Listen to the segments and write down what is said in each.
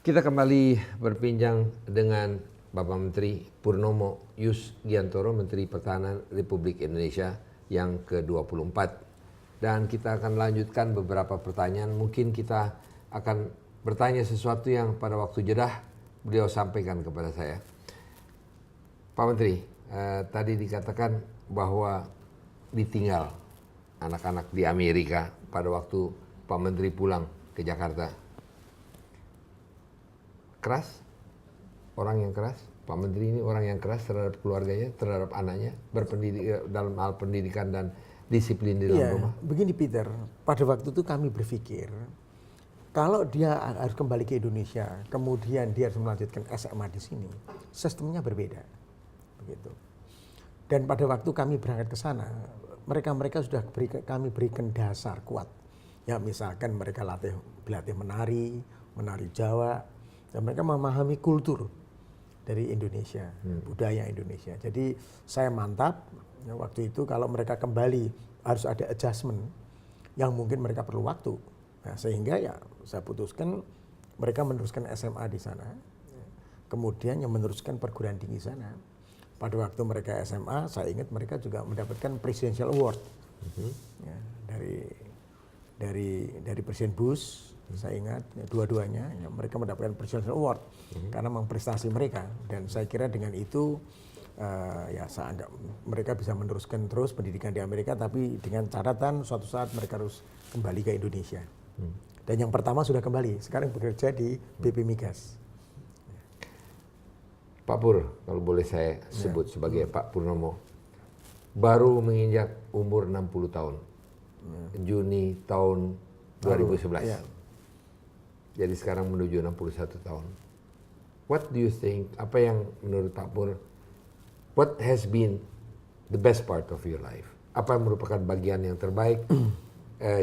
Kita kembali berbincang dengan Bapak Menteri Purnomo Yusgiantoro, Menteri Pertahanan Republik Indonesia yang ke-24. Dan kita akan lanjutkan beberapa pertanyaan. Mungkin kita akan bertanya sesuatu yang pada waktu jeda beliau sampaikan kepada saya. Pak Menteri, tadi dikatakan bahwa ditinggal anak-anak di Amerika pada waktu Pak Menteri pulang ke Jakarta. Keras, orang yang keras. Pak Menteri ini orang yang keras terhadap keluarganya, terhadap anaknya, berpendidik dalam hal pendidikan dan disiplin di dalam rumah. Begini Peter, pada waktu itu kami berpikir kalau dia harus kembali ke Indonesia, kemudian dia harus melanjutkan SMA di sini, sistemnya berbeda, begitu. Dan pada waktu kami berangkat ke sana, mereka sudah kami berikan dasar kuat. Ya misalkan mereka berlatih menari Jawa. Dan mereka memahami kultur dari Indonesia, budaya Indonesia. Jadi saya mantap, ya, waktu itu kalau mereka kembali harus ada adjustment yang mungkin mereka perlu waktu. Nah, sehingga ya saya putuskan mereka meneruskan SMA di sana. Kemudian yang meneruskan perguruan tinggi sana. Pada waktu mereka SMA, saya ingat mereka juga mendapatkan Presidential Award ya, dari Presiden Bush. Saya ingat ya, dua-duanya ya, mereka mendapatkan Presidential Award karena memang prestasi mereka, dan saya kira dengan itu ya saya anggap mereka bisa meneruskan terus pendidikan di Amerika, tapi dengan catatan suatu saat mereka harus kembali ke Indonesia. Dan yang pertama sudah kembali, sekarang bekerja di BP Migas. Pak Pur, kalau boleh saya sebut sebagai Pak Purnomo, baru menginjak umur 60 tahun, Juni tahun 2011. Ya. Jadi sekarang menuju 61 tahun. What do you think, apa yang menurut Pak Pur, what has been the best part of your life? Apa yang merupakan bagian yang terbaik,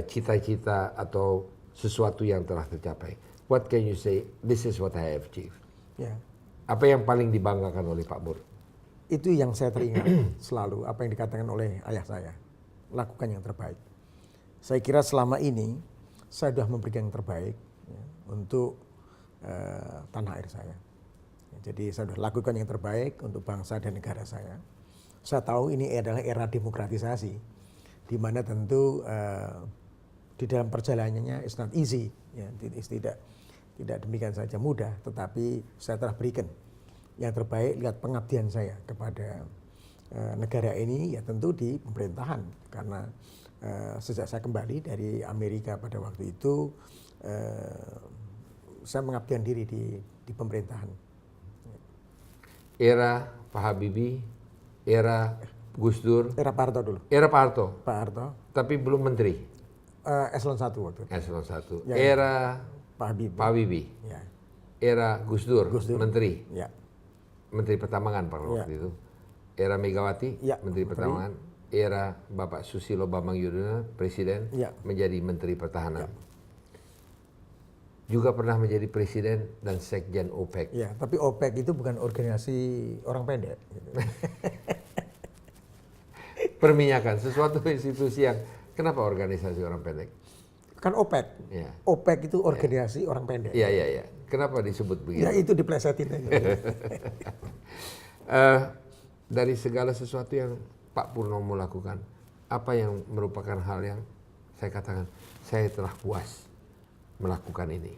cita-cita atau sesuatu yang telah tercapai? What can you say, this is what I have achieved? Ya. Apa yang paling dibanggakan oleh Pak Pur? Itu yang saya teringat selalu, apa yang dikatakan oleh ayah saya, lakukan yang terbaik. Saya kira selama ini saya sudah memberikan yang terbaik ya, untuk tanah air saya. Jadi saya sudah lakukan yang terbaik untuk bangsa dan negara saya. Saya tahu ini adalah era demokratisasi, di mana tentu di dalam perjalanannya it's not easy, ya, tidak demikian saja mudah, tetapi saya telah berikan yang terbaik. Lihat pengabdian saya kepada negara ini ya tentu di pemerintahan, karena sejak saya kembali dari Amerika pada waktu itu saya mengabdikan diri di pemerintahan. Era Pak Habibie, era Gus Dur, Era Pak Harto dulu. era Pak Harto, tapi belum menteri. Eselon 1 waktu itu. Eselon 1. Ya, Era Pak Habibie. Ya. Era Gus Dur, menteri. Ya. Menteri Pertambangan pada waktu itu. Era Megawati, ya, menteri Pertambangan. Era Bapak Susilo Bambang Yudhoyono, presiden, ya, menjadi Menteri Pertahanan. Ya. Juga pernah menjadi presiden dan sekjen OPEC. Ya, tapi OPEC itu bukan organisasi orang pendek. Gitu. Perminyakan, sesuatu institusi yang, kenapa organisasi orang pendek? Kan OPEC. Ya. OPEC itu organisasi orang pendek. Iya, iya, iya. Kenapa disebut begitu? Ya itu diplesetin aja. Dari segala sesuatu yang Pak Purnomo lakukan, apa yang merupakan hal yang saya katakan, saya telah puas melakukan ini?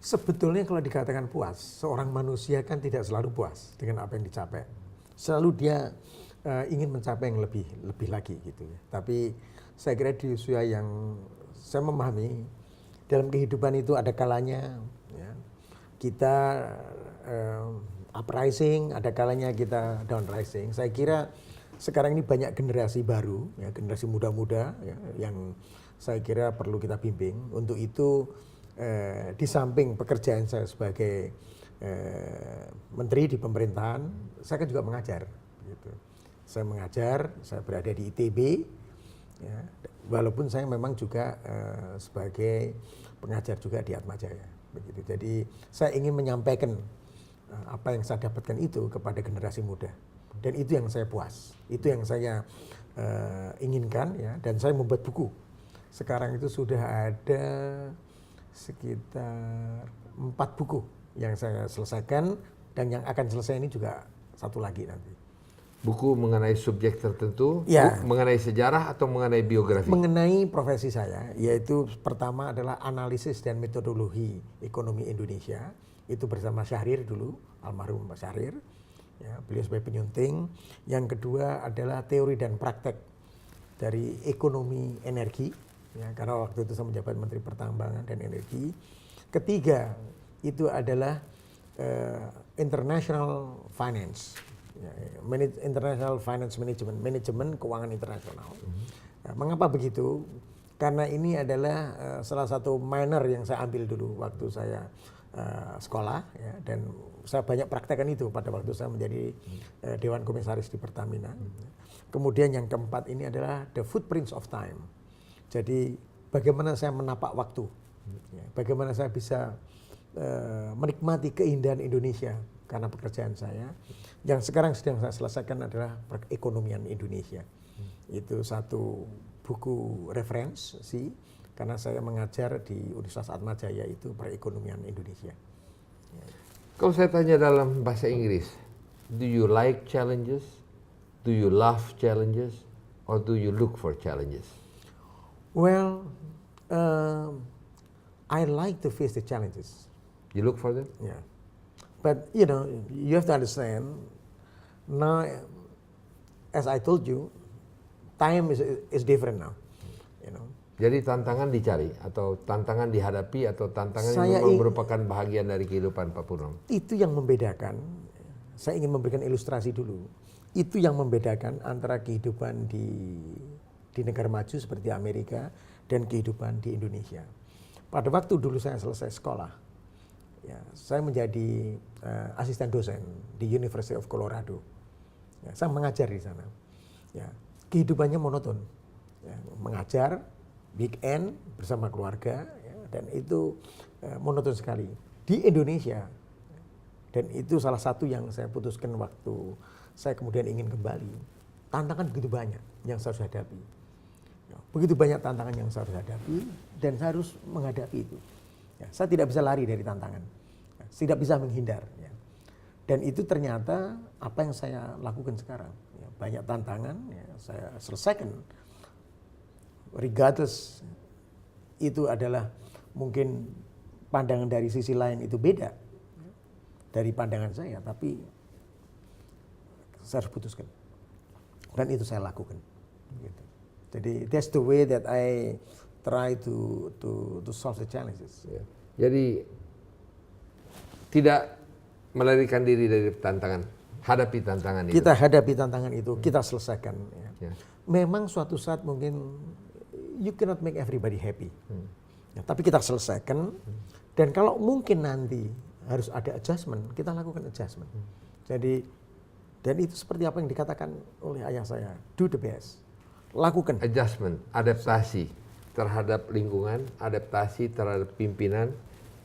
Sebetulnya kalau dikatakan puas, seorang manusia kan tidak selalu puas dengan apa yang dicapai. Selalu dia ingin mencapai yang lebih lagi gitu ya. Tapi saya kira di usia yang saya memahami, dalam kehidupan itu ada kalanya ya, kita uprising, ada kalanya kita downrising. Saya kira sekarang ini banyak generasi baru, ya, generasi muda-muda ya, yang saya kira perlu kita bimbing. Untuk itu di samping pekerjaan saya sebagai menteri di pemerintahan, saya kan juga mengajar. Gitu. Saya mengajar, saya berada di ITB, ya, walaupun saya memang juga sebagai pengajar juga di Atmajaya. Begitu. Jadi saya ingin menyampaikan apa yang saya dapatkan itu kepada generasi muda. Dan itu yang saya puas, itu yang saya inginkan ya. Dan saya membuat buku. Sekarang itu sudah ada sekitar 4 buku yang saya selesaikan, dan yang akan selesai ini juga satu lagi nanti. Buku mengenai subjek tertentu, Ya. mengenai sejarah atau mengenai biografi? Mengenai profesi saya, yaitu pertama adalah analisis dan metodologi ekonomi Indonesia. Itu bersama Syahrir dulu, almarhum Pak Syahrir. Ya, beliau sebagai penyunting. Yang kedua adalah teori dan praktek dari ekonomi energi. Ya, karena waktu itu saya menjabat Menteri Pertambangan dan Energi. Ketiga, itu adalah international finance. Ya, international finance management, manajemen keuangan internasional. Nah, mengapa begitu? Karena ini adalah salah satu minor yang saya ambil dulu waktu saya sekolah, ya, dan saya banyak praktekkan itu pada waktu saya menjadi Dewan Komisaris di Pertamina. Kemudian yang keempat ini adalah the footprints of time. Jadi bagaimana saya menapak waktu, ya, bagaimana saya bisa menikmati keindahan Indonesia karena pekerjaan saya. Yang sekarang sedang saya selesaikan adalah perekonomian Indonesia. Itu satu buku referensi karena saya mengajar di Universitas Atmajaya itu perekonomian Indonesia. Kalau saya tanya dalam bahasa Inggris, do you like challenges? Do you love challenges? Or do you look for challenges? Well, I like to face the challenges. You look for them? Yeah. But you know, you have to understand now, as I told you, time is different now. You know. Jadi tantangan dicari atau tantangan dihadapi atau tantangan Saya yang merupakan bahagian dari kehidupan Pak Purnomo. Itu yang membedakan. Saya ingin memberikan ilustrasi dulu. Itu yang membedakan antara kehidupan di negara maju seperti Amerika dan kehidupan di Indonesia. Pada waktu dulu saya selesai sekolah, ya, saya menjadi asisten dosen di University of Colorado. Ya, saya mengajar di sana. Ya, kehidupannya monoton. Ya, mengajar, weekend bersama keluarga, ya, dan itu monoton sekali. Di Indonesia, dan itu salah satu yang saya putuskan waktu saya kemudian ingin kembali. Tantangan begitu banyak yang saya harus hadapi. Ya, begitu banyak tantangan yang saya harus hadapi, dan saya harus menghadapi itu. Ya, saya tidak bisa lari dari tantangan. Tidak bisa menghindar, ya. Dan itu ternyata apa yang saya lakukan sekarang, ya, banyak tantangan, ya, saya selesaikan. Regardless itu adalah mungkin pandangan dari sisi lain itu beda dari pandangan saya, tapi saya harus putuskan, dan itu saya lakukan. Gitu. Jadi that's the way that I try to solve the challenges. Ya. Jadi tidak melarikan diri dari tantangan, hadapi tantangan itu. Kita hadapi tantangan itu, kita selesaikan. Ya. Ya. Memang suatu saat mungkin you cannot make everybody happy, ya, tapi kita selesaikan. Dan kalau mungkin nanti harus ada adjustment, kita lakukan adjustment. Jadi, dan itu seperti apa yang dikatakan oleh ayah saya, do the best, lakukan. Adjustment, adaptasi terhadap lingkungan, adaptasi terhadap pimpinan,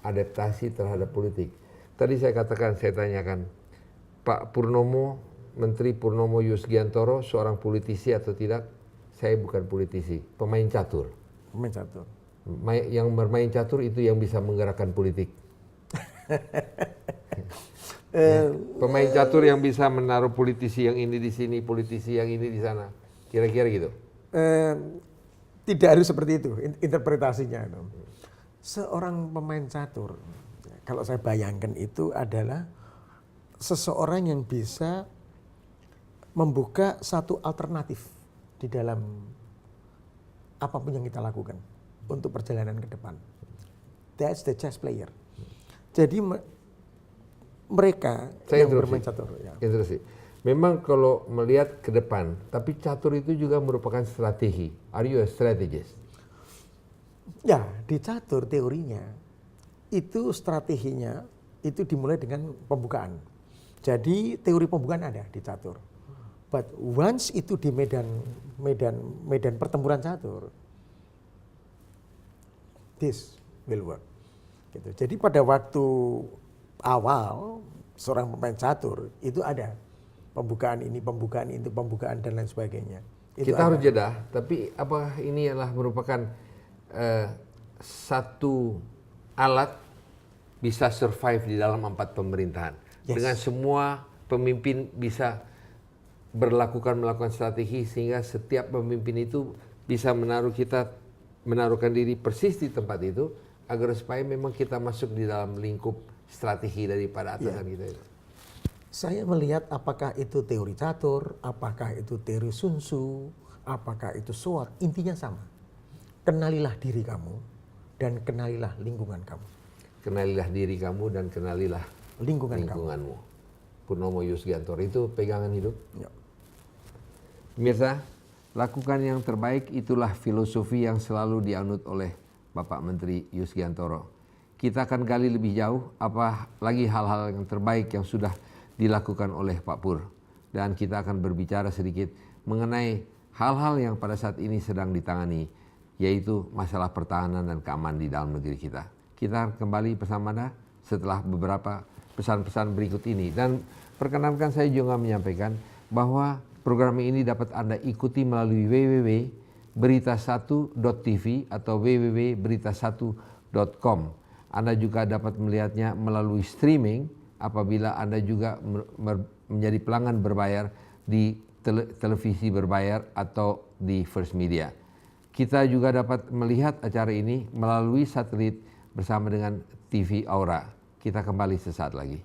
adaptasi terhadap politik. Tadi saya katakan, saya tanyakan, Pak Purnomo, Menteri Purnomo Yusgiantoro, seorang politisi atau tidak? Saya bukan politisi, pemain catur. Pemain catur. Yang bermain catur itu yang bisa menggerakkan politik. Ya, pemain catur yang bisa menaruh politisi yang ini di sini, politisi yang ini di sana. Kira-kira gitu. Tidak harus seperti itu interpretasinya. Seorang pemain catur, kalau saya bayangkan itu adalah seseorang yang bisa membuka satu alternatif di dalam apapun yang kita lakukan untuk perjalanan ke depan. That's the chess player. Jadi mereka yang bermain catur. Ya. Interupsi. Memang kalau melihat ke depan, tapi catur itu juga merupakan strategi. Are you a strategist? Ya, di catur teorinya itu strateginya itu dimulai dengan pembukaan. Jadi teori pembukaan ada di catur. But once itu di medan pertempuran catur, this will work. Gitu. Jadi pada waktu awal seorang pemain catur itu ada pembukaan ini, pembukaan itu, pembukaan dan lain sebagainya. Itu kita ada. harus jeda, tapi apa ini adalah merupakan satu alat bisa survive di dalam 4 pemerintahan. Yes. Dengan semua pemimpin bisa melakukan strategi sehingga setiap pemimpin itu bisa menaruhkan diri persis di tempat itu agar supaya memang kita masuk di dalam lingkup strategi daripada atasan kita itu. Saya melihat apakah itu teori catur, apakah itu teori Sun Tzu, apakah itu SWOT, intinya sama. Kenalilah diri kamu dan kenalilah lingkungan kamu. Kenalilah diri kamu dan kenalilah lingkunganmu. Purnomo Yusgiantoro itu pegangan hidup. Ya. Pemirsa, lakukan yang terbaik, itulah filosofi yang selalu dianut oleh Bapak Menteri Yusgiantoro. Kita akan gali lebih jauh apa lagi hal-hal yang terbaik yang sudah dilakukan oleh Pak Pur. Dan kita akan berbicara sedikit mengenai hal-hal yang pada saat ini sedang ditangani, yaitu masalah pertahanan dan keamanan di dalam negeri kita. Kita kembali bersama Anda setelah beberapa pesan-pesan berikut ini. Dan perkenankan saya juga menyampaikan bahwa program ini dapat Anda ikuti melalui www.berita1.tv atau www.berita1.com. Anda juga dapat melihatnya melalui streaming apabila Anda juga menjadi pelanggan berbayar di televisi berbayar atau di First Media. Kita juga dapat melihat acara ini melalui satelit bersama dengan TV Aura. Kita kembali sesaat lagi.